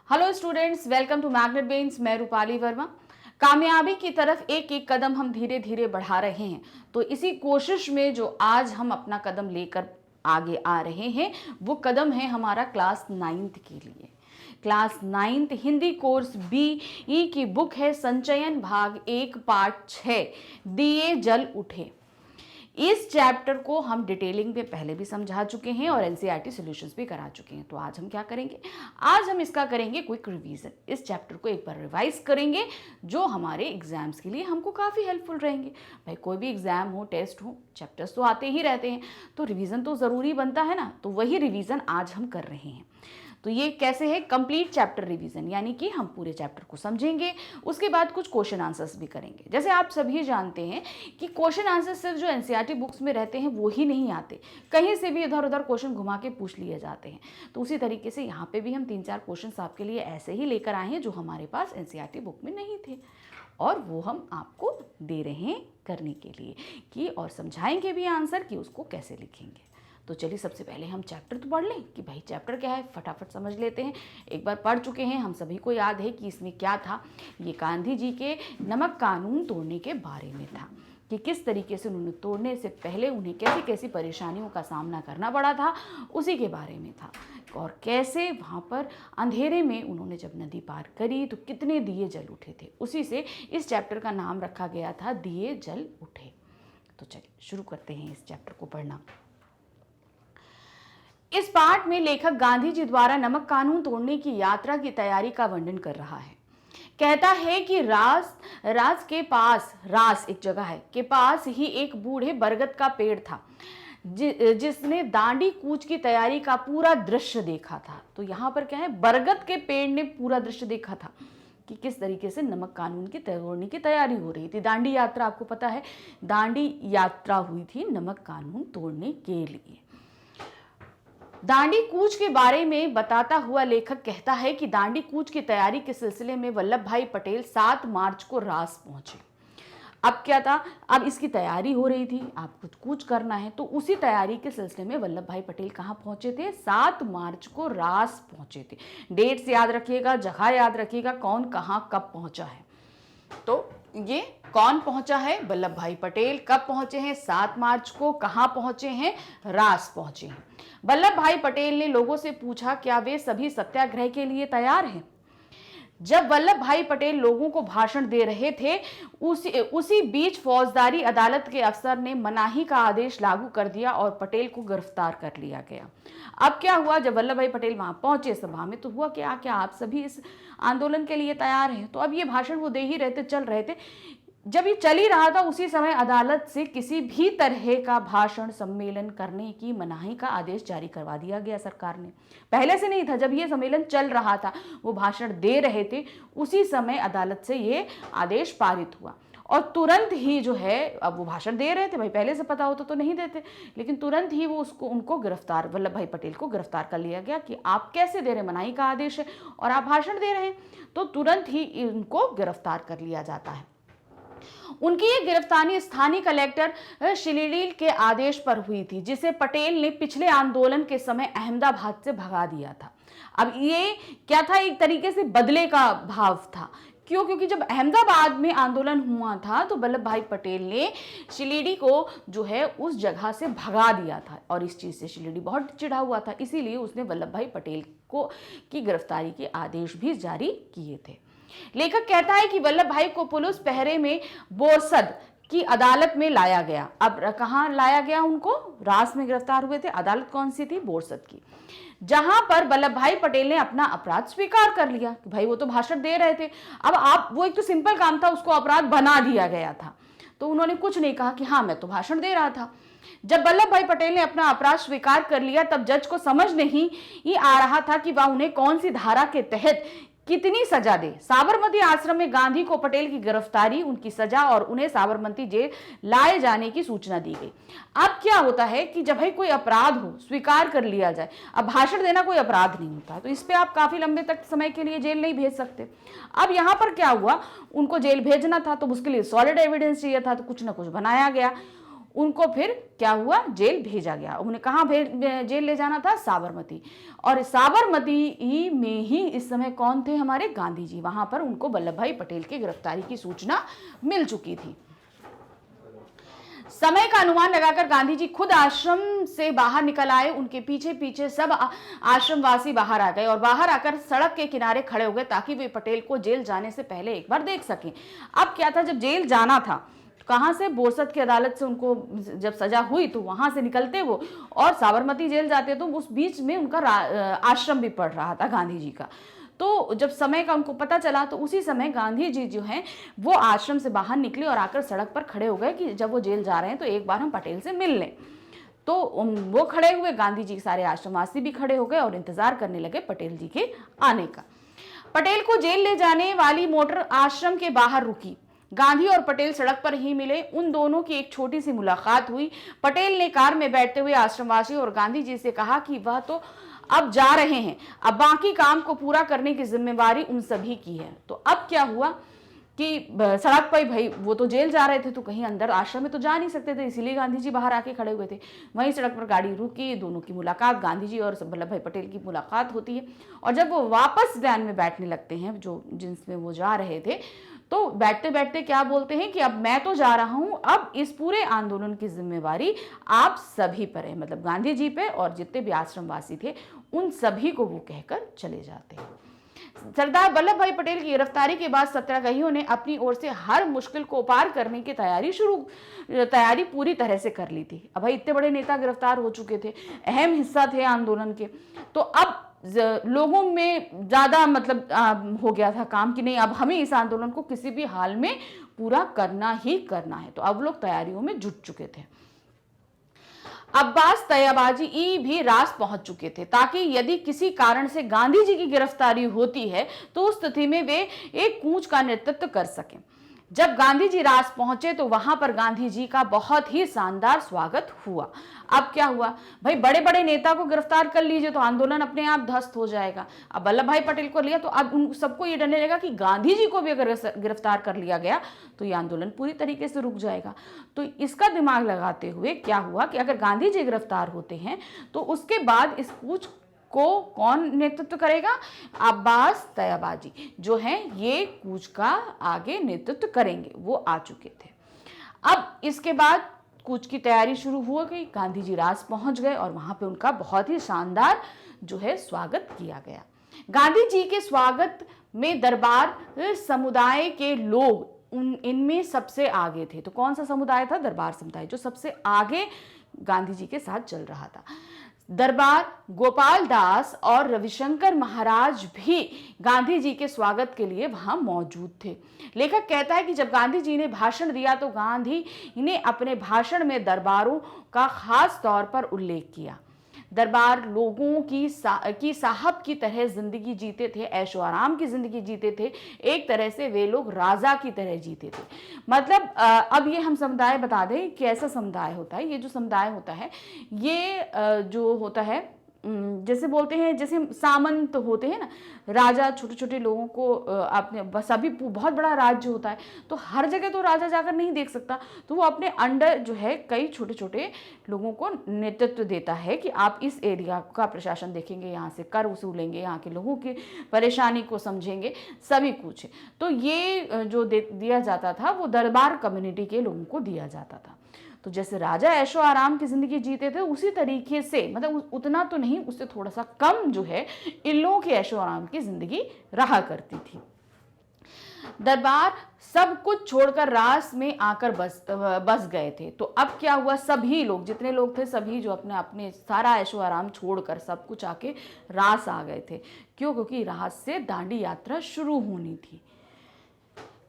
Hello students, welcome to magnet brains. मैं रूपाली वर्मा। कामयाबी की तरफ एक एक कदम हम धीरे धीरे बढ़ा रहे हैं। तो इसी कोशिश में जो आज हम अपना कदम लेकर आगे आ रहे हैं वो कदम है हमारा क्लास 9th के लिए। Class 9th Hindi course B की बुक है संचयन भाग 1 पार्ट 6 दिए जल उठे। इस चैप्टर को हम डिटेलिंग में पहले भी समझा चुके हैं और एनसीईआरटी सॉल्यूशंस भी करा चुके हैं। तो आज हम क्या करेंगे, आज हम इसका करेंगे क्विक रिवीजन। इस चैप्टर को एक बार रिवाइज करेंगे जो हमारे एग्जाम्स के लिए हमको काफ़ी हेल्पफुल रहेंगे। भाई कोई भी एग्जाम हो, टेस्ट हो, चैप्टर्स तो आते ही रहते हैं, तो रिवीजन तो ज़रूरी बनता है ना। तो वही रिवीजन आज हम कर रहे हैं। तो ये कैसे है, कंप्लीट चैप्टर रिवीजन, यानी कि हम पूरे चैप्टर को समझेंगे, उसके बाद कुछ क्वेश्चन आंसर्स भी करेंगे। जैसे आप सभी जानते हैं कि क्वेश्चन आंसर्स सिर्फ जो एनसीईआरटी बुक्स में रहते हैं वो ही नहीं आते, कहीं से भी इधर उधर क्वेश्चन घुमा के पूछ लिए जाते हैं। तो उसी तरीके से यहाँ पे भी हम 3-4 क्वेश्चन आपके लिए ऐसे ही लेकर आए हैं जो हमारे पास एनसीईआरटी बुक में नहीं थे, और वो हम आपको दे रहे हैं करने के लिए कि, और समझाएंगे भी आंसर कि उसको कैसे लिखेंगे। तो चलिए सबसे पहले हम चैप्टर तो पढ़ लें कि भाई चैप्टर क्या है, फटाफट समझ लेते हैं। एक बार पढ़ चुके हैं, हम सभी को याद है कि इसमें क्या था। ये गांधी जी के नमक कानून तोड़ने के बारे में था कि किस तरीके से उन्होंने तोड़ने से पहले उन्हें कैसी कैसी परेशानियों का सामना करना पड़ा था, उसी के बारे में था। और कैसे वहाँ पर अंधेरे में उन्होंने जब नदी पार करी तो कितने दिए जल उठे थे, उसी से इस चैप्टर का नाम रखा गया था दिए जल उठे। तो चलिए शुरू करते हैं इस चैप्टर को पढ़ना। इस पाठ में लेखक गांधी जी द्वारा नमक कानून तोड़ने की यात्रा की तैयारी का वर्णन कर रहा है। कहता है कि रास के पास, रास एक जगह है, के पास ही एक बूढ़े बरगद का पेड़ था जिसने दांडी कूच की तैयारी का पूरा दृश्य देखा था। तो यहाँ पर क्या है, बरगद के पेड़ ने पूरा दृश्य देखा था कि किस तरीके से नमक कानून की तोड़ने की तैयारी हो रही थी। दांडी यात्रा, आपको पता है दांडी यात्रा हुई थी नमक कानून तोड़ने के लिए। दांडी कूच के बारे में बताता हुआ लेखक कहता है कि दांडी कूच की तैयारी के सिलसिले में वल्लभ भाई पटेल 7 मार्च को रास पहुंचे। अब क्या था, अब इसकी तैयारी हो रही थी, आपको कूच करना है, तो उसी तैयारी के सिलसिले में वल्लभ भाई पटेल कहाँ पहुंचे थे, 7 मार्च को रास पहुंचे थे। डेट्स याद रखिएगा, जगह याद रखिएगा, कौन कहाँ कब पहुंचा है। तो ये कौन पहुंचा है, वल्लभ भाई पटेल। कब पहुंचे हैं, 7 मार्च को। कहां पहुंचे हैं, रास पहुंचे हैं। वल्लभ भाई पटेल ने लोगों से पूछा क्या वे सभी सत्याग्रह के लिए तैयार हैं। जब वल्लभ भाई पटेल लोगों को भाषण दे रहे थे उसी बीच फौजदारी अदालत के अफसर ने मनाही का आदेश लागू कर दिया और पटेल को गिरफ्तार कर लिया गया। अब क्या हुआ, जब वल्लभ भाई पटेल वहां पहुंचे सभा में, तो हुआ क्या, आप सभी इस आंदोलन के लिए तैयार हैं। तो अब ये भाषण वो दे ही रहे थे, चल रहे थे। जब ये चल ही रहा था उसी समय अदालत से किसी भी तरह का भाषण सम्मेलन करने की मनाही का आदेश जारी करवा दिया गया सरकार ने। पहले से नहीं था, जब ये सम्मेलन चल रहा था, वो भाषण दे रहे थे, उसी समय अदालत से ये आदेश पारित हुआ। और तुरंत ही जो है, अब वो भाषण दे रहे थे, भाई पहले से पता होता तो नहीं देते, लेकिन तुरंत ही वो उनको गिरफ्तार, वल्लभ भाई पटेल को गिरफ्तार कर लिया गया कि आप कैसे दे रहे, मनाही का आदेश है और आप भाषण दे रहे हैं। तो तुरंत ही उनको गिरफ्तार कर लिया जाता है। उनकी ये गिरफ्तारी स्थानीय कलेक्टर शिलीडील के आदेश पर हुई थी, जिसे पटेल ने पिछले आंदोलन के समय अहमदाबाद से भगा दिया था। अब ये क्या था, एक तरीके से बदले का भाव था। क्यों, क्योंकि जब अहमदाबाद में आंदोलन हुआ था तो वल्लभ भाई पटेल ने शिलीडी को जो है उस जगह से भगा दिया था, और इस चीज से शिलीडी बहुत चिढ़ा हुआ था, इसीलिए उसने वल्लभ भाई पटेल को की गिरफ्तारी के आदेश भी जारी किए थे। लेखक कहता है कि वल्लभ भाई को पुलिस पहरे में बोरसद की अदालत में लाया गया। अब कहां लाया गया उनको, रास में गिरफ्तार हुए थे, अदालत कौन सी थी, बोरसद की, जहां पर वल्लभ भाई पटेल ने अपना अपराध स्वीकार कर लिया कि भाई वो तो भाषण दे रहे थे। अब आप, वो एक तो सिंपल काम था, उसको अपराध बना दिया गया था, तो उन्होंने कुछ नहीं कहा कि हाँ मैं तो भाषण दे रहा था। जब वल्लभ भाई पटेल ने अपना अपराध स्वीकार कर लिया, तब जज को समझ नहीं आ रहा था कि वह उन्हें कौन सी धारा के तहत कितनी सजा दे। साबरमती आश्रम में गांधी को पटेल की गिरफ्तारी, उनकी सजा और उन्हें साबरमती जेल लाए जाने की सूचना दी गई। अब क्या होता है कि जब भाई कोई अपराध हो, स्वीकार कर लिया जाए, अब भाषण देना कोई अपराध नहीं होता, तो इस पे आप काफी लंबे तक समय के लिए जेल नहीं भेज सकते। अब यहां पर क्या हुआ, उनको जेल भेजना था तो उसके लिए सॉलिड एविडेंस चाहिए था, तो कुछ ना कुछ बनाया गया। उनको फिर क्या हुआ, जेल भेजा गया। उन्हें कहाँ जेल ले जाना था, साबरमती। और साबरमती ही में ही इस समय कौन थे, हमारे गांधी जी। वहां पर उनको वल्लभ भाई पटेल की गिरफ्तारी की सूचना मिल चुकी थी। समय का अनुमान लगाकर गांधी जी खुद आश्रम से बाहर निकल आए। उनके पीछे पीछे सब आश्रमवासी बाहर आ गए और बाहर आकर सड़क के किनारे खड़े हो गए ताकि वे पटेल को जेल जाने से पहले एक बार देख सकें। अब क्या था, जब जेल जाना था कहाँ से, बोरसद की अदालत से उनको जब सजा हुई तो वहां से निकलते वो और साबरमती जेल जाते, तो उस बीच में उनका आश्रम भी पड़ रहा था गांधी जी का। तो जब समय का उनको पता चला तो उसी समय गांधी जी जो हैं वो आश्रम से बाहर निकले और आकर सड़क पर खड़े हो गए कि जब वो जेल जा रहे हैं तो एक बार हम पटेल से मिल लें। तो वो खड़े हुए, गांधी जी के सारे आश्रमवासी भी खड़े हो गए और इंतजार करने लगे पटेल जी के आने का। पटेल को जेल ले जाने वाली मोटर आश्रम के बाहर रुकी। गांधी और पटेल सड़क पर ही मिले। उन दोनों की एक छोटी सी मुलाकात हुई। पटेल ने कार में बैठते हुए आश्रमवासी और गांधी जी से कहा कि वह तो अब जा रहे हैं, अब बाकी काम को पूरा करने की जिम्मेवारी उन सभी की है। तो अब क्या हुआ कि सड़क पर भाई वो तो जेल जा रहे थे तो कहीं अंदर आश्रम में तो जा नहीं सकते थे, इसीलिए गांधी जी बाहर आके खड़े हुए थे। वहीं सड़क पर गाड़ी रुकी, दोनों की मुलाकात, गांधी जी और वल्लभ भाई पटेल की मुलाकात होती है। और जब वो वापस वैन में बैठने लगते हैं जो जिसमें वो जा रहे थे, तो बैठते बैठते क्या बोलते हैं कि अब मैं तो जा रहा हूं, अब इस पूरे आंदोलन की जिम्मेवारी आप सभी पर है, मतलब गांधी जी पे और जितने भी आश्रमवासी थे उन सभी को वो कहकर चले जाते हैं। सरदार वल्लभ भाई पटेल की गिरफ्तारी के बाद सत्याग्रहियों ने अपनी ओर से हर मुश्किल को पार करने की तैयारी पूरी तरह से कर ली थी। अब भाई इतने बड़े नेता गिरफ्तार हो चुके थे, अहम हिस्सा थे आंदोलन के, तो अब लोगों में ज्यादा मतलब हो गया था काम कि नहीं, अब हमें इस आंदोलन को किसी भी हाल में पूरा करना ही करना है। तो अब लोग तैयारियों में जुट चुके थे। अब्बास तैयबाजी भी रास पहुंच चुके थे ताकि यदि किसी कारण से गांधी जी की गिरफ्तारी होती है तो उस स्थिति में वे एक कूच का नेतृत्व कर सकें। जब गांधी जी रास पहुंचे तो वहां पर गांधी जी का बहुत ही शानदार स्वागत हुआ। अब क्या हुआ भाई, बड़े बड़े नेता को गिरफ्तार कर लीजिए तो आंदोलन अपने आप ध्वस्त हो जाएगा। अब वल्लभ भाई पटेल को लिया तो अब उन सबको ये डरने लगा कि गांधी जी को भी अगर गिरफ्तार कर लिया गया तो ये आंदोलन पूरी तरीके से रुक जाएगा। तो इसका दिमाग लगाते हुए क्या हुआ कि अगर गांधी जी गिरफ्तार होते हैं तो उसके बाद इस कूच को कौन नेतृत्व करेगा, अब्बास तैयबाजी जो हैं ये कूच का आगे नेतृत्व करेंगे, वो आ चुके थे। अब इसके बाद कूच की तैयारी शुरू हो गई। गांधी जी रास पहुंच गए और वहां पे उनका बहुत ही शानदार जो है स्वागत किया गया। गांधी जी के स्वागत में दरबार समुदाय के लोग इनमें सबसे आगे थे। तो कौन सा समुदाय था, दरबार समुदाय, जो सबसे आगे गांधी जी के साथ चल रहा था। दरबार गोपाल दास और रविशंकर महाराज भी गांधी जी के स्वागत के लिए वहां मौजूद थे। लेखक कहता है कि जब गांधी जी ने भाषण दिया तो गांधी ने अपने भाषण में दरबारों का खास तौर पर उल्लेख किया। दरबार लोगों की साहब की तरह जिंदगी जीते थे, ऐशो आराम की जिंदगी जीते थे, एक तरह से वे लोग राजा की तरह जीते थे। मतलब अब ये हम समुदाय बता दें कि ऐसा समुदाय होता है, ये जो समुदाय होता है ये जो होता है जैसे बोलते हैं, जैसे सामंत होते हैं ना, राजा छोटे छोटे लोगों को अपने सभी बहुत बड़ा राज्य होता है तो हर जगह तो राजा जाकर नहीं देख सकता, तो वो अपने अंडर जो है कई छोटे छोटे लोगों को नेतृत्व देता है कि आप इस एरिया का प्रशासन देखेंगे, यहाँ से कर वसूलेंगे, यहाँ के लोगों की परेशानी को समझेंगे, सभी कुछ। तो ये जो दिया जाता था वो दरबार कम्युनिटी के लोगों को दिया जाता था। तो जैसे राजा ऐशो आराम की जिंदगी जीते थे उसी तरीके से, मतलब उतना तो नहीं, उससे थोड़ा सा कम जो है इन लोगों की ऐशो आराम की जिंदगी रहा करती थी। दरबार सब कुछ छोड़कर रास में आकर बस गए थे। तो अब क्या हुआ, सभी लोग जितने लोग थे सभी जो अपने अपने सारा ऐशो आराम छोड़कर सब कुछ आके रास आ गए थे। क्यों, क्योंकि रास से दांडी यात्रा शुरू होनी थी।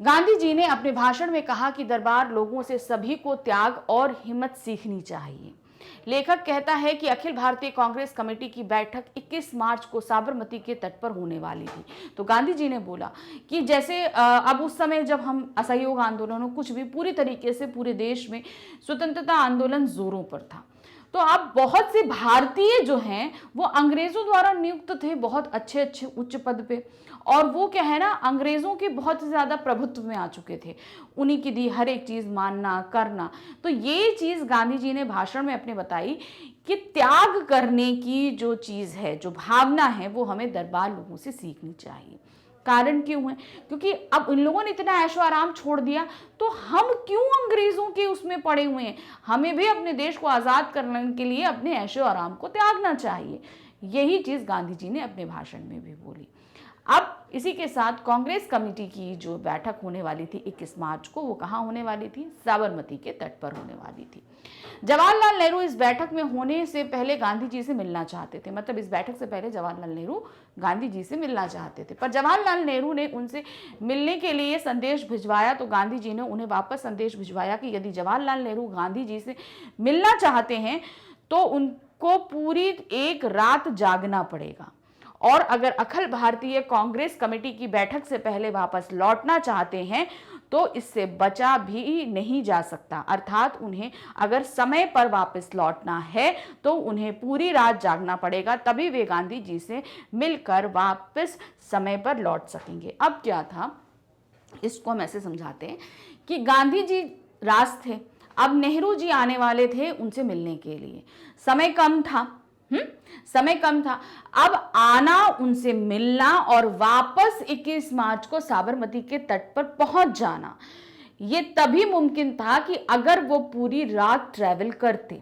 गांधी जी ने अपने भाषण में कहा कि दरबार लोगों से सभी को त्याग और हिम्मत सीखनी चाहिए। लेखक कहता है कि अखिल भारतीय कांग्रेस कमेटी की बैठक 21 मार्च को साबरमती के तट पर होने वाली थी। तो गांधी जी ने बोला कि जैसे अब उस समय जब हम असहयोग आंदोलनों कुछ भी पूरी तरीके से पूरे देश में स्वतंत्रता आंदोलन जोरों पर था, तो अब बहुत से भारतीय जो हैं वो अंग्रेजों द्वारा नियुक्त थे बहुत अच्छे अच्छे उच्च पद पे, और वो क्या है ना, अंग्रेजों के बहुत ज़्यादा प्रभुत्व में आ चुके थे, उन्हीं की दी हर एक चीज़ मानना करना। तो ये चीज़ गांधी जी ने भाषण में अपने बताई कि त्याग करने की जो चीज़ है, जो भावना है, वो हमें दरबार लोगों से सीखनी चाहिए। कारण क्यों है? क्योंकि अब इन लोगों ने इतना ऐशो आराम छोड़ दिया, तो हम क्यों अंग्रेजों के उसमें पड़े हुए हैं? हमें भी अपने देश को आज़ाद करने के लिए अपने ऐशो आराम को त्यागना चाहिए। यही चीज़ गांधी जी ने अपने भाषण में भी बोली। अब इसी के साथ कांग्रेस कमेटी की जो बैठक होने वाली थी 21 मार्च को, वो कहाँ होने वाली थी? साबरमती के तट पर होने वाली थी। जवाहरलाल नेहरू इस बैठक में होने से पहले गांधी जी से मिलना चाहते थे, मतलब इस बैठक से पहले जवाहरलाल नेहरू गांधी जी से मिलना चाहते थे, पर जवाहरलाल नेहरू ने उनसे मिलने के लिए संदेश भिजवाया, तो गांधी जी ने उन्हें वापस संदेश भिजवाया कि यदि जवाहरलाल नेहरू गांधी जी से मिलना चाहते हैं तो उनको पूरी एक रात जागना पड़ेगा, और अगर अखिल भारतीय कांग्रेस कमेटी की बैठक से पहले वापस लौटना चाहते हैं तो इससे बचा भी नहीं जा सकता, अर्थात उन्हें अगर समय पर वापस लौटना है तो उन्हें पूरी रात जागना पड़ेगा, तभी वे गांधी जी से मिलकर वापस समय पर लौट सकेंगे। अब क्या था, इसको हम ऐसे समझाते हैं कि गांधी जी रास थे, अब नेहरू जी आने वाले थे उनसे मिलने के लिए, समय कम था, समय कम था। अब आना, उनसे मिलना और वापस 21 मार्च को साबरमती के तट पर पहुंच जाना, ये तभी मुमकिन था कि अगर वो पूरी रात ट्रैवल करते,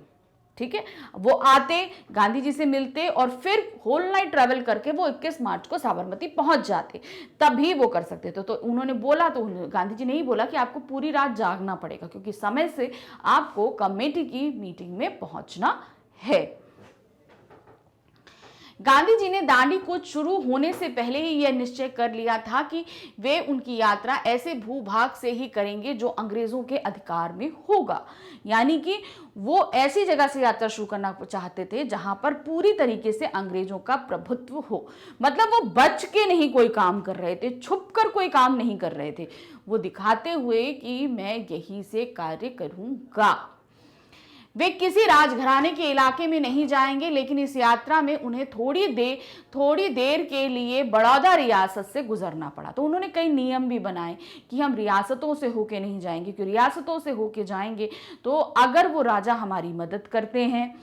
ठीक है, वो आते, गांधी जी से मिलते और फिर होल नाइट ट्रैवल करके वो 21 मार्च को साबरमती पहुंच जाते, तभी वो कर सकते थे। तो उन्होंने बोला, तो गांधी जी ने ही बोला कि आपको पूरी रात जागना पड़ेगा, क्योंकि समय से आपको कमेटी की मीटिंग में पहुंचना है। गांधी जी ने दांडी कूच शुरू होने से पहले ही यह निश्चय कर लिया था कि वे उनकी यात्रा ऐसे भूभाग से ही करेंगे जो अंग्रेजों के अधिकार में होगा, यानी कि वो ऐसी जगह से यात्रा शुरू करना चाहते थे जहां पर पूरी तरीके से अंग्रेजों का प्रभुत्व हो। मतलब वो बच के नहीं कोई काम कर रहे थे, छुप कर कोई काम नहीं कर रहे थे, वो दिखाते हुए कि मैं यहीं से कार्य करूंगा। वे किसी राजघराने के इलाके में नहीं जाएंगे, लेकिन इस यात्रा में उन्हें थोड़ी देर के लिए बड़ौदा रियासत से गुजरना पड़ा। तो उन्होंने कई नियम भी बनाए कि हम रियासतों से होके नहीं जाएंगे, क्योंकि रियासतों से होके जाएंगे तो अगर वो राजा हमारी मदद करते हैं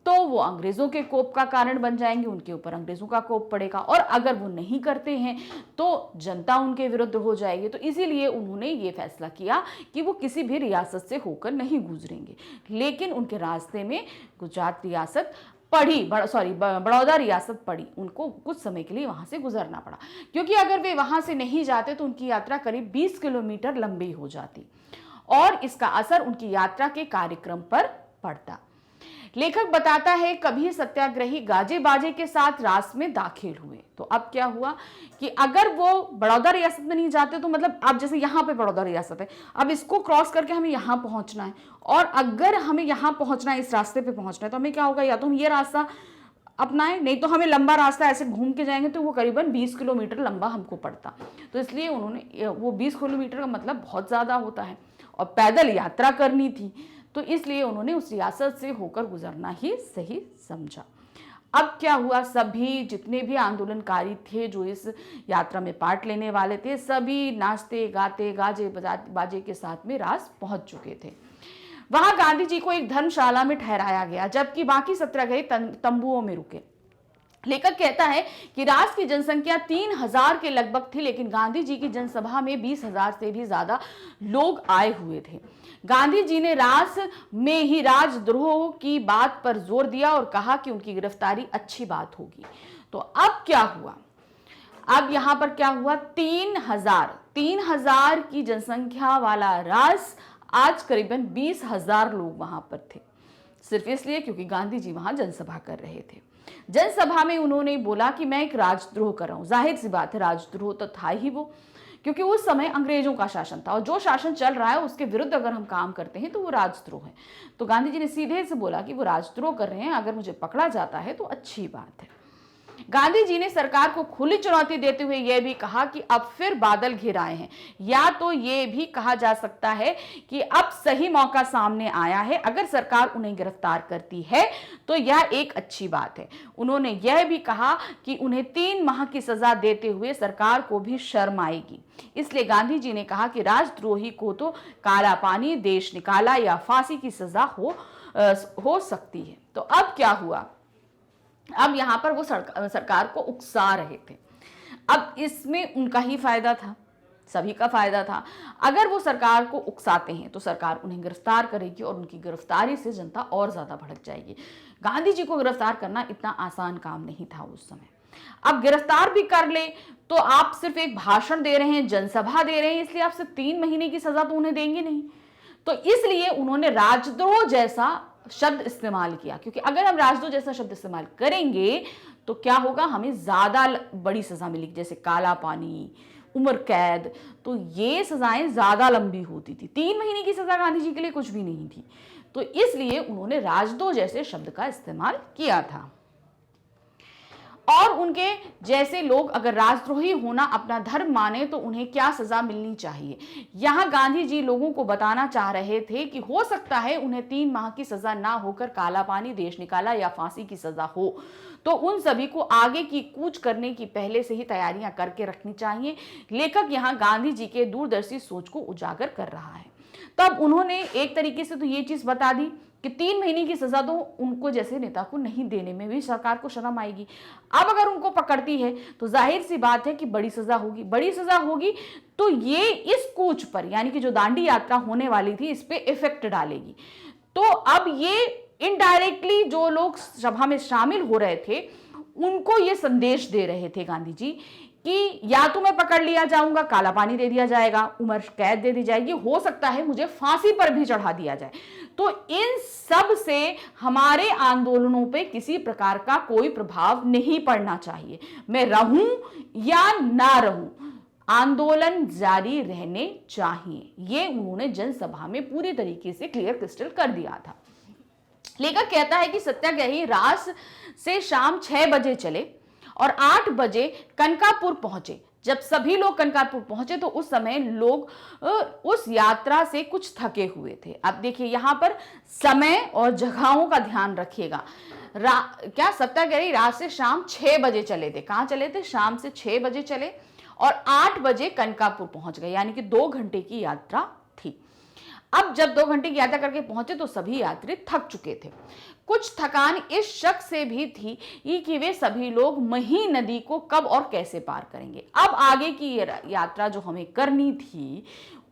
तो वो अंग्रेजों के कोप का कारण बन जाएंगे, उनके ऊपर अंग्रेजों का कोप पड़ेगा, और अगर वो नहीं करते हैं तो जनता उनके विरुद्ध हो जाएगी। तो इसीलिए उन्होंने ये फैसला किया कि वो किसी भी रियासत से होकर नहीं गुजरेंगे, लेकिन उनके रास्ते में गुजरात रियासत पड़ी, बड़ौदा रियासत पड़ी, उनको कुछ समय के लिए वहां से गुजरना पड़ा, क्योंकि अगर वे वहां से नहीं जाते तो उनकी यात्रा करीब 20 किलोमीटर लंबी हो जाती और इसका असर उनकी यात्रा के कार्यक्रम पर पड़ता। लेखक बताता है, कभी सत्याग्रही गाजे बाजे के साथ रास में दाखिल हुए। तो अब क्या हुआ कि अगर वो बड़ौदा रियासत में नहीं जाते तो मतलब अब जैसे यहाँ पे बड़ौदा रियासत है, अब इसको क्रॉस करके हमें यहाँ पहुंचना है, और अगर हमें यहाँ पहुंचना है, इस रास्ते पे पहुंचना है, तो हमें क्या होगा, या तो हम ये रास्ता अपनाएं, नहीं तो हमें लंबा रास्ता ऐसे घूम के जाएंगे तो वो करीबन 20 किलोमीटर लंबा हमको पड़ता। तो इसलिए उन्होंने, वो 20 किलोमीटर का मतलब बहुत ज़्यादा होता है और पैदल यात्रा करनी थी, तो इसलिए उन्होंने उस रियासत से होकर गुजरना ही सही समझा। अब क्या हुआ, सभी जितने भी आंदोलनकारी थे जो इस यात्रा में पार्ट लेने वाले थे, सभी नाचते गाते गाजे बाजे के साथ में रास पहुंच चुके थे। वहां गांधी जी को एक धर्मशाला में ठहराया गया, जबकि बाकी सत्याग्रही तंबुओं में रुके। लेखक कहता है कि रास की जनसंख्या 3000 के लगभग थी, लेकिन गांधी जी की जनसभा में 20,000 से भी ज्यादा लोग आए हुए थे। गांधी जी ने रास में ही राजद्रोह की बात पर जोर दिया और कहा कि उनकी गिरफ्तारी अच्छी बात होगी। तो अब क्या हुआ, अब यहां पर क्या हुआ, 3000 की जनसंख्या वाला रास, आज करीबन 20,000 लोग वहां पर थे, सिर्फ इसलिए क्योंकि गांधी जी वहां जनसभा कर रहे थे। जनसभा में उन्होंने बोला कि मैं एक राजद्रोह कर रहा हूं। जाहिर सी बात है, राजद्रोह तो था ही वो, क्योंकि उस समय अंग्रेजों का शासन था और जो शासन चल रहा है उसके विरुद्ध अगर हम काम करते हैं तो वो राजद्रोह है। तो गांधी जी ने सीधे से बोला कि वो राजद्रोह कर रहे हैं, अगर मुझे पकड़ा जाता है तो अच्छी बात है। गांधी जी ने सरकार को खुली चुनौती देते हुए यह भी कहा कि अब फिर बादल घिर आए हैं, या तो यह भी कहा जा सकता है कि अब सही मौका सामने आया है। अगर सरकार उन्हें गिरफ्तार करती है तो यह एक अच्छी बात है। उन्होंने यह भी कहा कि उन्हें 3 माह की सजा देते हुए सरकार को भी शर्म आएगी। इसलिए गांधी जी ने कहा कि राजद्रोही को तो काला पानी, देश निकाला या फांसी की सजा हो सकती है। तो अब क्या हुआ? अब यहां पर वो सरकार को उकसा रहे थे। अब इसमें उनका ही फायदा था, सभी का फायदा था। अगर वो सरकार को उकसाते हैं तो सरकार उन्हें गिरफ्तार करेगी और उनकी गिरफ्तारी से जनता और ज्यादा भड़क जाएगी। गांधी जी को गिरफ्तार करना इतना आसान काम नहीं था उस समय। अब गिरफ्तार भी कर ले तो आप सिर्फ एक भाषण दे रहे हैं, जनसभा दे रहे हैं, इसलिए आप सिर्फ 3 महीने की सजा तो उन्हें देंगे नहीं। तो इसलिए उन्होंने राजद्रोह जैसा शब्द इस्तेमाल किया, क्योंकि अगर हम राजद्रोह जैसा शब्द इस्तेमाल करेंगे तो क्या होगा, हमें ज्यादा बड़ी सजा मिलेगी, जैसे काला पानी, उम्र कैद। तो ये सजाएं ज्यादा लंबी होती थी। 3 महीने की सजा गांधी जी के लिए कुछ भी नहीं थी। तो इसलिए उन्होंने राजद्रोह जैसे शब्द का इस्तेमाल किया था। और उनके जैसे लोग अगर राजद्रोही होना अपना धर्म माने तो उन्हें क्या सजा मिलनी चाहिए। यहां गांधी जी लोगों को बताना चाह रहे थे कि हो सकता है उन्हें 3 माह की सजा ना होकर काला पानी, देश निकाला या फांसी की सजा हो, तो उन सभी को आगे की कूच करने की पहले से ही तैयारियां करके रखनी चाहिए। लेखक यहां गांधी जी के दूरदर्शी सोच को उजागर कर रहा है। तब उन्होंने एक तरीके से तो ये चीज बता दी कि 3 महीने की सजा तो उनको जैसे नेता को नहीं देने में भी सरकार को शर्म आएगी। अब अगर उनको पकड़ती है तो जाहिर सी बात है कि बड़ी सजा होगी। बड़ी सजा होगी तो ये इस कूच पर, यानी कि जो दांडी यात्रा होने वाली थी, इस पे इफेक्ट डालेगी। तो अब ये इनडायरेक्टली जो लोग सभा में शामिल हो रहे थे उनको ये संदेश दे रहे थे गांधी जी कि या तो मैं पकड़ लिया जाऊंगा, काला पानी दे दिया जाएगा, उम्र कैद दे दी जाएगी, हो सकता है मुझे फांसी पर भी चढ़ा दिया जाए। तो इन सब से हमारे आंदोलनों पे किसी प्रकार का कोई प्रभाव नहीं पड़ना चाहिए। मैं रहूं या ना रहूं, आंदोलन जारी रहने चाहिए। ये उन्होंने जनसभा में पूरी तरीके से क्लियर क्रिस्टल कर दिया था। लेखक कहता है कि सत्याग्रही रात से शाम 6 बजे चले और 8 बजे कनकापुर पहुंचे। जब सभी लोग कनकापुर पहुंचे तो उस समय लोग उस यात्रा से कुछ थके हुए थे। अब देखिए यहां पर समय और जगहों का ध्यान रखिएगा। क्या सत्याग्रही रात से शाम 6 बजे चले थे? कहां चले थे? शाम से 6 बजे चले और 8 बजे कनकापुर पहुंच गए, यानी कि 2 घंटे की यात्रा थी। अब जब 2 घंटे की यात्रा करके पहुंचे तो सभी यात्री थक चुके थे। कुछ थकान इस शक से भी थी कि वे सभी लोग मही नदी को कब और कैसे पार करेंगे। अब आगे की यात्रा जो हमें करनी थी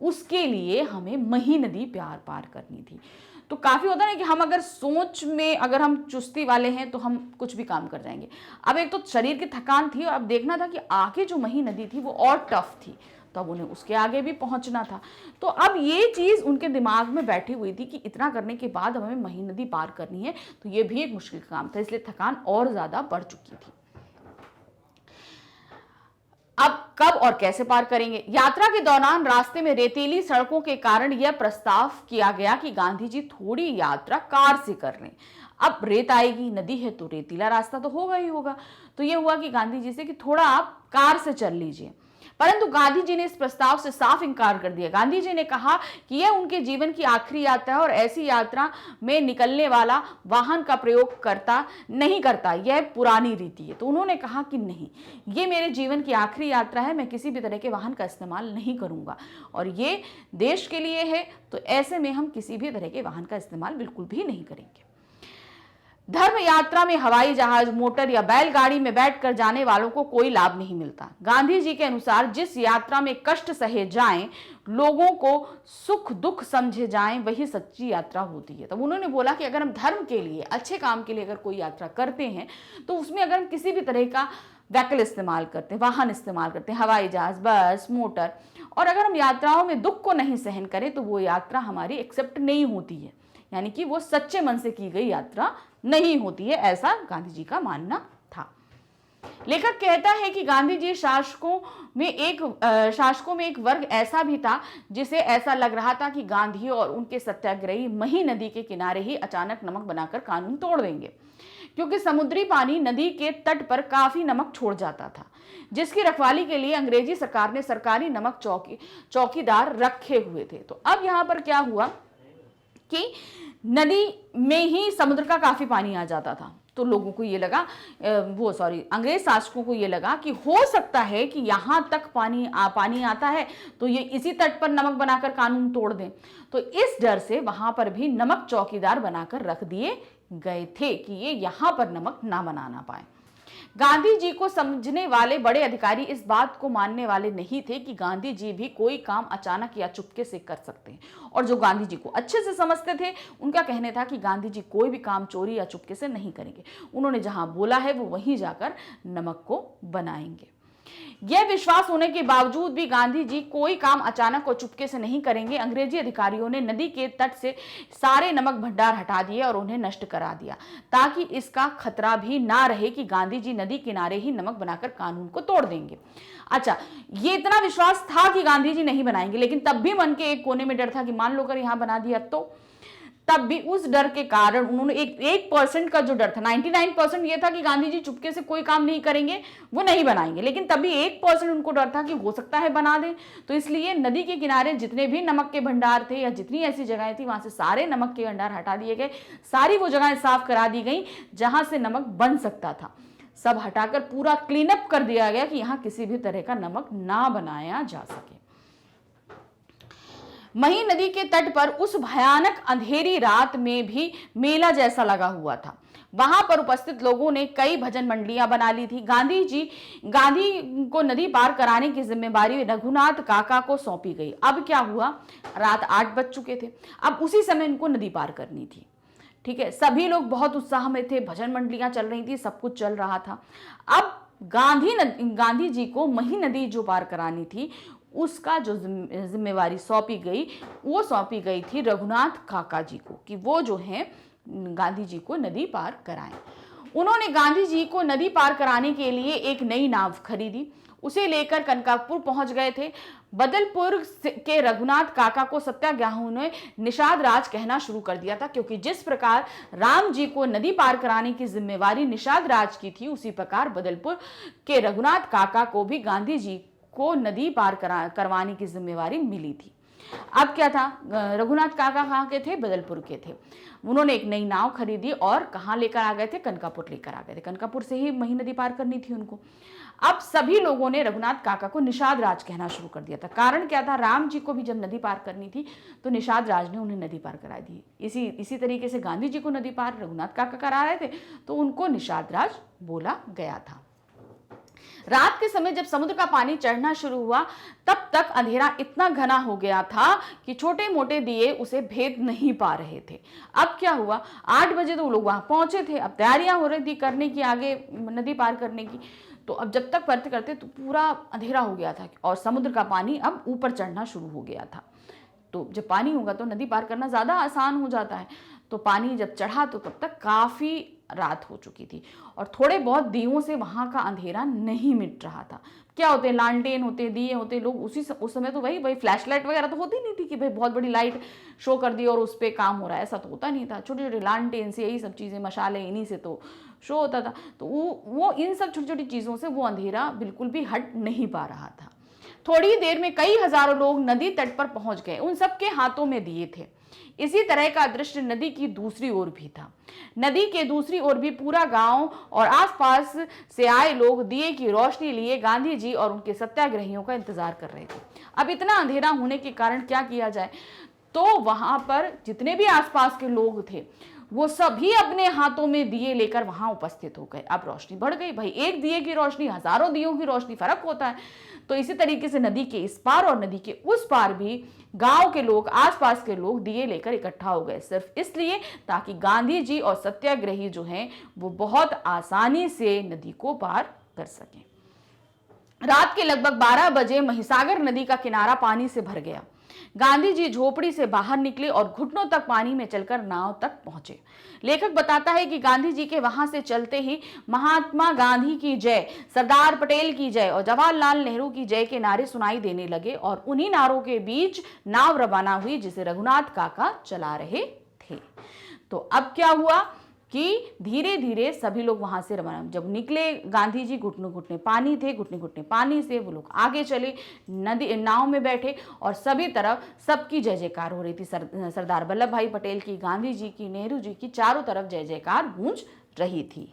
उसके लिए हमें मही नदी पार करनी थी। तो काफी होता है कि हम अगर सोच में अगर हम चुस्ती वाले हैं तो हम कुछ भी काम कर जाएंगे। अब एक तो शरीर की थकान थी और अब देखना था कि आगे जो मही नदी थी वो और टफ थी, तो अब उन्हें उसके आगे भी पहुंचना था। तो अब ये चीज उनके दिमाग में बैठी हुई थी कि इतना करने के बाद हमें मही नदी पार करनी है, तो ये भी एक मुश्किल काम था, इसलिए थकान और ज्यादा बढ़ चुकी थी। अब कब और कैसे पार करेंगे? यात्रा के दौरान रास्ते में रेतीली सड़कों के कारण यह प्रस्ताव किया गया कि गांधी जी थोड़ी यात्रा कार से कर लें। अब रेत आएगी, नदी है तो रेतीला रास्ता तो होगा ही होगा। तो यह हुआ कि गांधी जी से कि थोड़ा आप कार से चल लीजिए, परंतु गांधी जी ने इस प्रस्ताव से साफ इनकार कर दिया। गांधी जी ने कहा कि यह उनके जीवन की आखिरी यात्रा है और ऐसी यात्रा में निकलने वाला वाहन का प्रयोग नहीं करता, यह पुरानी रीति है। तो उन्होंने कहा कि नहीं, ये मेरे जीवन की आखिरी यात्रा है, मैं किसी भी तरह के वाहन का इस्तेमाल नहीं करूंगा और ये देश के लिए है, तो ऐसे में हम किसी भी तरह के वाहन का इस्तेमाल बिल्कुल भी नहीं करेंगे। धर्म यात्रा में हवाई जहाज, मोटर या बैलगाड़ी में बैठकर जाने वालों को कोई लाभ नहीं मिलता। गांधी जी के अनुसार जिस यात्रा में कष्ट सहे जाएं, लोगों को सुख दुख समझे जाएं, वही सच्ची यात्रा होती है। तब उन्होंने बोला कि अगर हम धर्म के लिए, अच्छे काम के लिए अगर कोई यात्रा करते हैं तो उसमें अगर हम किसी भी तरह का व्हीकल इस्तेमाल करते हैं, वाहन इस्तेमाल करते हैं, हवाई जहाज, बस, मोटर, और अगर हम यात्राओं में दुख को नहीं सहन करें तो वो यात्रा हमारी एक्सेप्ट नहीं होती है, यानी कि वो सच्चे मन से की गई यात्रा नहीं होती है, ऐसा गांधी जी का मानना था। लेखक कहता है कि गांधी जी शासकों में एक वर्ग ऐसा भी था जिसे ऐसा लग रहा था कि गांधी और उनके सत्याग्रही मही नदी के किनारे ही अचानक नमक बनाकर कानून तोड़ देंगे, क्योंकि समुद्री पानी नदी के तट पर काफी नमक छोड़ जाता था, जिसकी रखवाली के लिए अंग्रेजी सरकार ने सरकारी नमक चौकीदार रखे हुए थे। तो अब यहां पर क्या हुआ कि नदी में ही समुद्र का काफी पानी आ जाता था। तो लोगों को ये लगा, अंग्रेज शासकों को ये लगा कि हो सकता है कि यहां तक पानी आता है, तो ये इसी तट पर नमक बनाकर कानून तोड़ दें। तो इस डर से वहां पर भी नमक चौकीदार बनाकर रख दिए गए थे कि ये यहां पर नमक ना बनाना पाए। गांधी जी को समझने वाले बड़े अधिकारी इस बात को मानने वाले नहीं थे कि गांधी जी भी कोई काम अचानक या चुपके से कर सकते हैं, और जो गांधी जी को अच्छे से समझते थे उनका कहना था कि गांधी जी कोई भी काम चोरी या चुपके से नहीं करेंगे। उन्होंने जहां बोला है वो वहीं जाकर नमक को बनाएंगे। यह विश्वास होने के बावजूद भी गांधी जी कोई काम अचानक और चुपके से नहीं करेंगे। अंग्रेजी अधिकारियों ने नदी के तट से सारे नमक भंडार हटा दिए और उन्हें नष्ट करा दिया, ताकि इसका खतरा भी ना रहे कि गांधी जी नदी किनारे ही नमक बनाकर कानून को तोड़ देंगे। अच्छा, ये इतना विश्वास था कि गांधी जी नहीं बनाएंगे, लेकिन तब भी मन के एक कोने में डर था कि मान लो अगर यहां बना दिया तो। तब भी उस डर के कारण उन्होंने 1% का जो डर था, 99% ये था कि गांधी जी चुपके से कोई काम नहीं करेंगे, वो नहीं बनाएंगे, लेकिन तभी 1% उनको डर था कि हो सकता है बना दें। तो इसलिए नदी के किनारे जितने भी नमक के भंडार थे या जितनी ऐसी जगहें थी, वहां से सारे नमक के भंडार हटा दिए गए, सारी वो जगहें साफ करा दी गई जहां से नमक बन सकता था। सब हटाकर पूरा क्लीन अप कर दिया गया कि यहां किसी भी तरह का नमक ना बनाया जा सके। मही नदी के तट पर उस भयानक अंधेरी रात में भी मेला जैसा लगा हुआ था। वहां पर उपस्थित लोगों ने कई भजन मंडलियां बना ली थी। गांधी को नदी पार कराने की जिम्मेदारी रघुनाथ काका को सौंपी गई। अब क्या हुआ, रात 8 बज चुके थे, अब उसी समय इनको नदी पार करनी थी। ठीक है, सभी लोग बहुत उत्साह में थे, भजन मंडलियां चल रही थी, सब कुछ चल रहा था। अब गांधी जी को मही नदी जो पार करानी थी उसका जो जिम्मेवारी सौंपी गई थी रघुनाथ काका जी को, कि वो जो है गांधी जी को नदी पार कराएं। उन्होंने गांधी जी को नदी पार कराने के लिए एक नई नाव खरीदी, उसे लेकर कनकापुर पहुंच गए थे। बदलपुर के रघुनाथ काका को सत्याग्रहियों ने निषाद राज कहना शुरू कर दिया था, क्योंकि जिस प्रकार राम जी को नदी पार कराने की जिम्मेवारी निषाद राज की थी, उसी प्रकार बदलपुर के रघुनाथ काका को भी गांधी जी को नदी पार करवाने की जिम्मेवारी मिली थी। अब क्या था, रघुनाथ काका कहाँ के थे, बदलपुर के थे। उन्होंने एक नई नाव खरीदी और कहाँ लेकर आ गए थे, कनकापुर लेकर आ गए थे। कनकापुर से ही मही नदी पार करनी थी उनको। अब सभी लोगों ने रघुनाथ काका को निषाद राज कहना शुरू कर दिया था। कारण क्या था, राम जी को भी जब नदी पार करनी थी तो निषाद राज ने उन्हें नदी पार करा दी। इसी तरीके से गांधी जी को नदी पार रघुनाथ काका करा रहे थे, तो उनको निषाद राज बोला गया था। रात के समय जब समुद्र का पानी चढ़ना शुरू हुआ, तब तक अंधेरा इतना घना हो गया था कि छोटे मोटे दिए उसे भेद नहीं पा रहे थे। अब क्या हुआ, 8 बजे तो लोग वहां पहुंचे थे, अब तैयारियां हो रही थी करने की, आगे नदी पार करने की। तो अब जब तक करते करते तो पूरा अंधेरा हो गया था और समुद्र का पानी अब ऊपर चढ़ना शुरू हो गया था। तो जब पानी होगा तो नदी पार करना ज्यादा आसान हो जाता है। तो पानी जब चढ़ा तो तब तक काफी रात हो चुकी थी और थोड़े बहुत दियों से वहां का अंधेरा नहीं मिट रहा था। क्या होते हैं, लालटेन होते, दिए होते, लोग उस समय तो वही फ्लैश लाइट वगैरह तो होती नहीं थी कि भाई बहुत बड़ी लाइट शो कर दी और उस पर काम हो रहा है, ऐसा तो होता नहीं था। छोटे छोटे लालटेन से, यही सब चीजें, मशाले, इन्हीं से तो शो होता था। तो वो इन सब छोटी छोटी चीजों से वो अंधेरा बिल्कुल भी हट नहीं पा रहा था। थोड़ी देर में कई हजारों लोग नदी तट पर पहुंच गए, उन सबके हाथों में दिए थे। इसी तरह का दृश्य नदी की दूसरी ओर भी था। नदी के दूसरी ओर भी पूरा गांव और आसपास से आए लोग दिए की रोशनी लिए गांधी जी और उनके सत्याग्रहियों का इंतजार कर रहे थे। अब इतना अंधेरा होने के कारण क्या किया जाए, तो वहां पर जितने भी आसपास के लोग थे वो सभी अपने हाथों में दिए लेकर वहां उपस्थित हो गए। अब रोशनी बढ़ गई, भाई एक दिए की रोशनी हजारों दियों की रोशनी, फर्क होता है। तो इसी तरीके से नदी के इस पार और नदी के उस पार भी गांव के लोग, आसपास के लोग दिए लेकर इकट्ठा हो गए, सिर्फ इसलिए ताकि गांधी जी और सत्याग्रही जो हैं वो बहुत आसानी से नदी को पार कर सकें। रात के लगभग 12 बजे महिसागर नदी का किनारा पानी से भर गया। गांधी जी झोपड़ी से बाहर निकले और घुटनों तक पानी में चलकर नाव तक पहुंचे। लेखक बताता है कि गांधी जी के वहां से चलते ही महात्मा गांधी की जय, सरदार पटेल की जय और जवाहरलाल नेहरू की जय के नारे सुनाई देने लगे और उन्हीं नारों के बीच नाव रवाना हुई जिसे रघुनाथ काका चला रहे थे। तो अब क्या हुआ कि धीरे धीरे सभी लोग वहां से रवाना, जब निकले गांधी जी घुटने घुटने पानी थे, घुटने घुटने पानी से वो लोग आगे चले, नदी नाव में बैठे और सभी तरफ सबकी जय जयकार हो रही थी। सरदार वल्लभ भाई पटेल की, गांधी जी की, नेहरू जी की, चारों तरफ जय जयकार गूंज रही थी।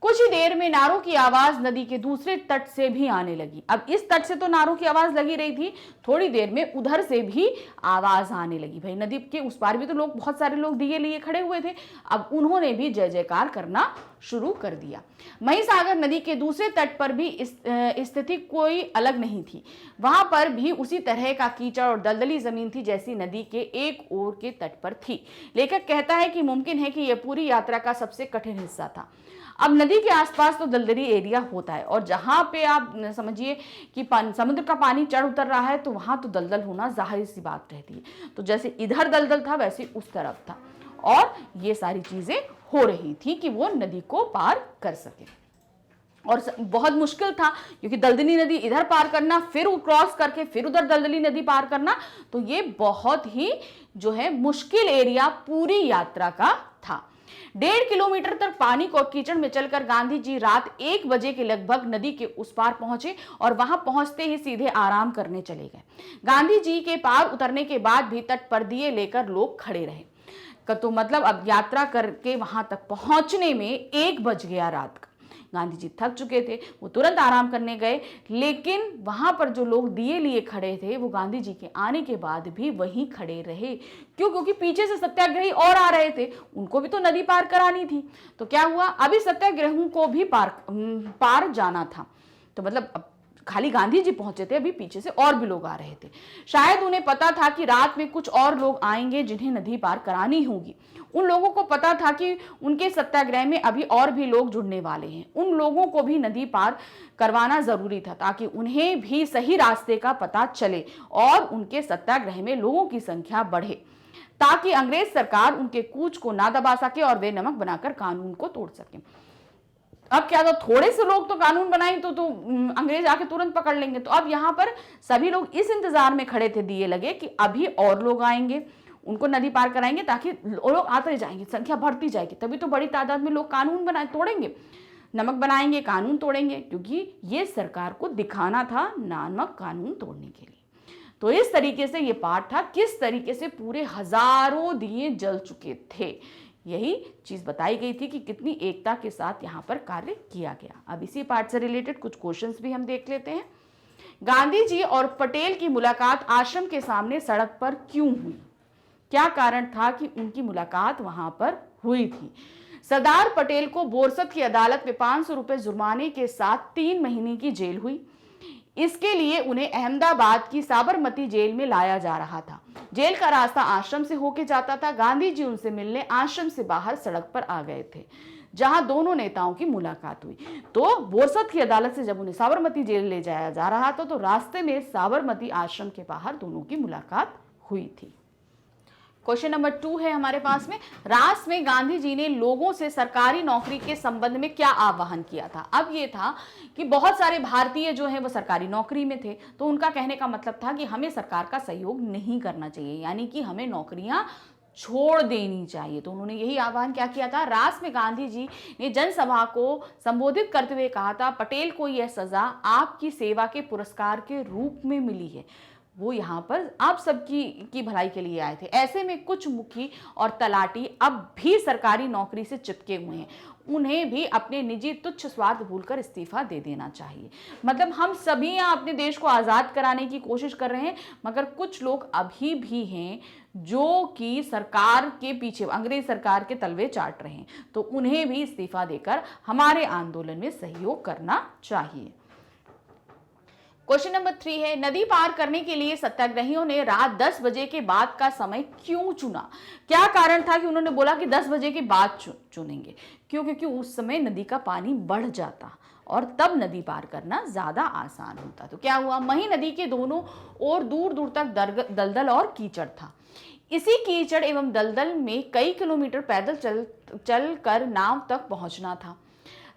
कुछ ही देर में नारों की आवाज नदी के दूसरे तट से भी आने लगी। अब इस तट से तो नारों की आवाज लगी रही थी, थोड़ी देर में उधर से भी आवाज आने लगी। भाई नदी के उस पार भी तो लोग, बहुत सारे लोग दिए लिए खड़े हुए थे, अब उन्होंने भी जय जयकार करना शुरू कर दिया। महिसागर नदी के दूसरे तट पर भी स्थिति कोई अलग नहीं थी। वहां पर भी उसी तरह का कीचड़ और दलदली जमीन थी जैसी नदी के एक ओर के तट पर थी। लेखक कहता है कि मुमकिन है कि यह पूरी यात्रा का सबसे कठिन हिस्सा था। अब नदी के आसपास तो दलदली एरिया होता है और जहां पे आप समझिए कि समुद्र का पानी चढ़ उतर रहा है तो वहां तो दलदल होना जाहिर सी बात रहती है। तो जैसे इधर दलदल था वैसे उस तरफ था और ये सारी चीजें हो रही थी कि वो नदी को पार कर सके। और बहुत मुश्किल था क्योंकि दलदली नदी इधर पार करना, फिर क्रॉस करके फिर उधर दलदली नदी पार करना, तो ये बहुत ही जो है मुश्किल एरिया पूरी यात्रा का था। 1.5 किलोमीटर तक पानी और कीचड़ में चलकर गांधी जी रात 1 बजे के लगभग नदी के उस पार पहुंचे और वहां पहुंचते ही सीधे आराम करने चले गए। गांधी जी के पार उतरने के बाद भी तट पर दिए लेकर लोग खड़े रहे। तो मतलब अब यात्रा करके वहां तक पहुंचने में 1 बज गया रात का। गांधी जी थक चुके थे, वो तुरंत आराम करने गए, लेकिन वहां पर जो लोग दिए लिए खड़े थे वो गांधी जी के आने के बाद भी वहीं खड़े रहे। क्यों? क्योंकि पीछे से सत्याग्रही और आ रहे थे, उनको भी तो नदी पार करानी थी। तो क्या हुआ, अभी सत्याग्रहियों को भी पार जाना था। तो मतलब अब खाली गांधी जी पहुंचे थे, अभी पीछे से और भी लोग आ रहे थे। शायद उन्हें पता था कि रात में कुछ और लोग आएंगे जिन्हें नदी पार करानी होगी। उन लोगों को पता था कि उनके सत्याग्रह में अभी और भी लोग जुड़ने वाले हैं। उन लोगों को भी नदी पार करवाना जरूरी था ताकि उन्हें भी सही रास्ते का पता चले और उनके सत्याग्रह में लोगों की संख्या बढ़े, ताकि अंग्रेज सरकार उनके कूच को ना दबा सके और वे नमक बनाकर कानून को तोड़ सके। अब क्या, तो थोड़े से लोग तो कानून बनाए तो अंग्रेज आके तुरंत पकड़ लेंगे। तो अब यहाँ पर सभी लोग इस इंतजार में खड़े थे दिए लगे कि अभी और लोग आएंगे, उनको नदी पार कराएंगे, ताकि लोग आते जाएंगे, संख्या बढ़ती जाएगी, तभी तो बड़ी तादाद में लोग कानून बनाए तोड़ेंगे, नमक बनाएंगे, कानून तोड़ेंगे, क्योंकि ये सरकार को दिखाना था नमक कानून तोड़ने के लिए। तो इस तरीके से ये पाठ था, किस तरीके से पूरे हजारों दिए जल चुके थे। यही चीज बताई गई थी कि कितनी एकता के साथ यहाँ पर कार्य किया गया। अब इसी पाठ से रिलेटेड कुछ क्वेश्चंस भी हम देख लेते हैं। गांधी जी और पटेल की मुलाकात आश्रम के सामने सड़क पर क्यों हुई? क्या कारण था कि उनकी मुलाकात वहां पर हुई थी? सरदार पटेल को बोरसद की अदालत में 500 रुपए जुर्माने के साथ 3 महीने की जेल हुई। इसके लिए उन्हें अहमदाबाद की साबरमती जेल में लाया जा रहा था। जेल का रास्ता आश्रम से होके जाता था। गांधी जी उनसे मिलने आश्रम से बाहर सड़क पर आ गए थे, जहां दोनों नेताओं की मुलाकात हुई। तो बोरसद की अदालत से जब उन्हें साबरमती जेल ले जाया जा रहा था तो रास्ते में साबरमती आश्रम के बाहर दोनों की मुलाकात हुई थी। क्वेश्चन नंबर 2 है हमारे पास में, रास में गांधी जी ने लोगों से सरकारी नौकरी के संबंध में क्या आह्वान किया था? अब ये था कि बहुत सारे भारतीय जो हैं वो सरकारी नौकरी में थे, तो उनका कहने का मतलब था कि हमें सरकार का सहयोग नहीं करना चाहिए, यानी कि हमें नौकरियां छोड़ देनी चाहिए। तो उन्होंने यही आह्वान क्या किया था? रास में गांधी जी ने जनसभा को संबोधित करते हुए कहा था, पटेल को यह सजा आपकी सेवा के पुरस्कार के रूप में मिली है। वो यहाँ पर आप सबकी की भलाई के लिए आए थे। ऐसे में कुछ मुखी और तलाटी अब भी सरकारी नौकरी से चिपके हुए हैं, उन्हें भी अपने निजी तुच्छ स्वार्थ भूलकर इस्तीफा दे देना चाहिए। मतलब हम सभी यहाँ अपने देश को आज़ाद कराने की कोशिश कर रहे हैं, मगर कुछ लोग अभी भी हैं जो कि सरकार के पीछे, अंग्रेज सरकार के तलवे चाट रहे हैं, तो उन्हें भी इस्तीफा देकर हमारे आंदोलन में सहयोग करना चाहिए। क्वेश्चन नंबर 3 है, नदी पार करने के लिए सत्याग्रहियों ने रात 10 बजे के बाद का समय क्यों चुना? क्या कारण था कि उन्होंने बोला कि 10 बजे के बाद चुनेंगे? क्यों? क्योंकि उस समय नदी का पानी बढ़ जाता और तब नदी पार करना ज्यादा आसान होता। तो क्या हुआ, मही नदी के दोनों ओर दूर दूर तक दलदल और कीचड़ था। इसी कीचड़ एवं दलदल में कई किलोमीटर पैदल चल कर नाव तक पहुंचना था।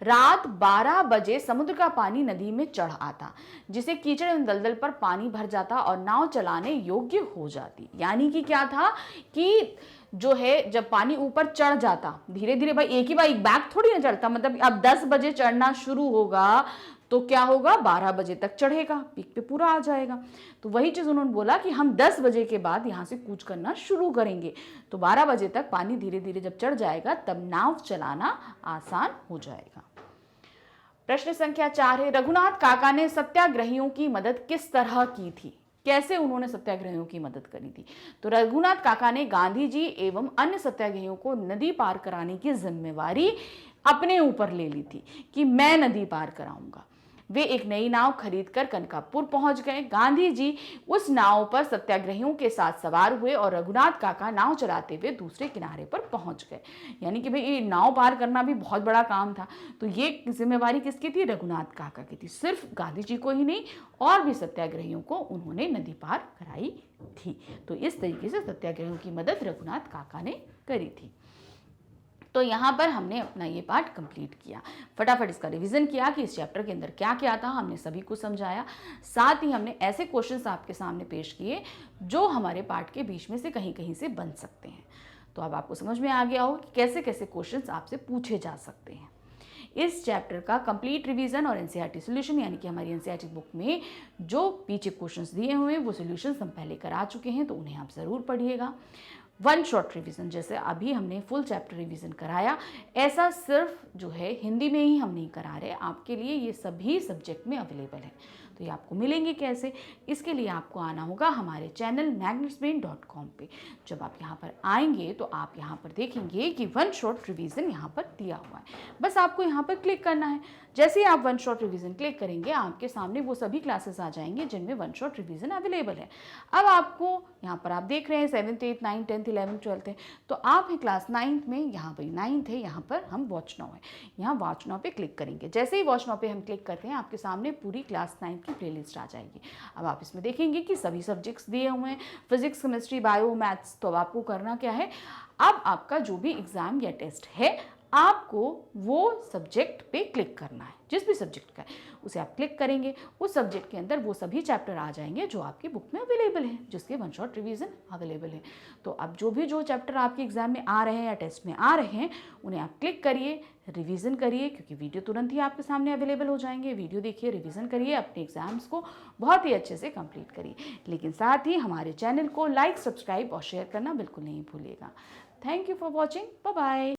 रात 12 बजे समुद्र का पानी नदी में चढ़ आता, जिसे कीचड़ एवं दलदल पर पानी भर जाता और नाव चलाने योग्य हो जाती। यानी कि क्या था कि जो है जब पानी ऊपर चढ़ जाता धीरे धीरे, भाई एक ही बार एक बैग थोड़ी ना चढ़ता, मतलब अब 10 बजे चढ़ना शुरू होगा तो क्या होगा, 12 बजे तक चढ़ेगा, पीक पे पूरा आ जाएगा। तो वही चीज़ उन्होंने बोला कि हम 10 बजे के बाद यहाँ से कूच करना शुरू करेंगे, तो 12 बजे तक पानी धीरे धीरे जब चढ़ जाएगा तब नाव चलाना आसान हो जाएगा। प्रश्न संख्या 4 है, रघुनाथ काका ने सत्याग्रहियों की मदद किस तरह की थी? कैसे उन्होंने सत्याग्रहियों की मदद करी थी? तो रघुनाथ काका ने गांधी जी एवं अन्य सत्याग्रहियों को नदी पार कराने की जिम्मेवारी अपने ऊपर ले ली थी कि मैं नदी पार कराऊंगा। वे एक नई नाव खरीदकर कनकापुर पहुंच गए। गांधी जी उस नाव पर सत्याग्रहियों के साथ सवार हुए और रघुनाथ काका नाव चलाते हुए दूसरे किनारे पर पहुंच गए। यानी कि भाई ये नाव पार करना भी बहुत बड़ा काम था, तो ये जिम्मेवारी किसकी थी? रघुनाथ काका की थी। सिर्फ गांधी जी को ही नहीं, और भी सत्याग्रहियों को उन्होंने नदी पार कराई थी। तो इस तरीके से सत्याग्रहियों की मदद रघुनाथ काका ने करी थी। तो यहाँ पर हमने अपना ये पार्ट कंप्लीट किया। फटाफट इसका रिवीजन किया कि इस चैप्टर के अंदर क्या क्या था, हमने सभी को समझाया। साथ ही हमने ऐसे क्वेश्चंस आपके सामने पेश किए जो हमारे पार्ट के बीच में से कहीं कहीं से बन सकते हैं। तो अब आपको समझ में आ गया हो कि कैसे कैसे क्वेश्चंस आपसे पूछे जा सकते हैं। इस चैप्टर का कंप्लीट रिवीजन और एनसीईआरटी सॉल्यूशन, यानी कि हमारी एनसीईआरटी बुक में जो पीछे क्वेश्चंस दिए हुए हैं वो सॉल्यूशंस हम पहले करा चुके हैं, तो उन्हें आप ज़रूर पढ़िएगा। वन शॉट रिवीजन, जैसे अभी हमने फुल चैप्टर रिवीजन कराया, ऐसा सिर्फ जो है हिंदी में ही हम नहीं करा रहे, आपके लिए ये सभी सब्जेक्ट में अवेलेबल है। तो ये आपको मिलेंगे कैसे? इसके लिए आपको आना होगा हमारे चैनल magnetsbrain.com पे। जब आप यहाँ पर आएंगे तो आप यहाँ पर देखेंगे कि वन शॉट रिवीजन यहाँ पर दिया हुआ है। बस आपको यहाँ पर क्लिक करना है। जैसे ही आप वन शॉट रिवीजन क्लिक करेंगे, आपके सामने वो सभी क्लासेस आ जाएंगे जिनमें वन शॉट रिवीजन अवेलेबल है। अब आपको यहाँ पर आप देख रहे हैं 7th 8th 9th 10th 11th 12th है, तो आप हैं क्लास 9th में, यहाँ पर 9th है, यहाँ पर हम वॉच नाउ है, यहाँ वॉच नाउ पे क्लिक करेंगे। जैसे ही वॉच नाउ पे हम क्लिक करते हैं, आपके सामने पूरी क्लास 9th की प्लेलिस्ट आ जाएगी। अब आप इसमें देखेंगे कि सभी सब्जेक्ट्स दिए हुए हैं, फिजिक्स, केमिस्ट्री, बायो, मैथ्स। तो अब आपको करना क्या है, अब आपका जो भी एग्जाम या टेस्ट है, आपको वो सब्जेक्ट पे क्लिक करना है, जिस भी सब्जेक्ट का है उसे आप क्लिक करेंगे। उस सब्जेक्ट के अंदर वो सभी चैप्टर आ जाएंगे जो आपकी बुक में अवेलेबल है, जिसके वन शॉट रिवीजन अवेलेबल है। तो अब जो चैप्टर आपके एग्जाम में आ रहे हैं या टेस्ट में आ रहे हैं, उन्हें आप क्लिक करिए, रिवीजन करिए, क्योंकि वीडियो तुरंत ही आपके सामने अवेलेबल हो जाएंगे। वीडियो देखिए, रिवीजन करिए, अपने एग्जाम्स को बहुत ही अच्छे से कंप्लीट करिए। लेकिन साथ ही हमारे चैनल को लाइक, सब्सक्राइब और शेयर करना बिल्कुल नहीं भूलिएगा। Thank you for watching. Bye bye.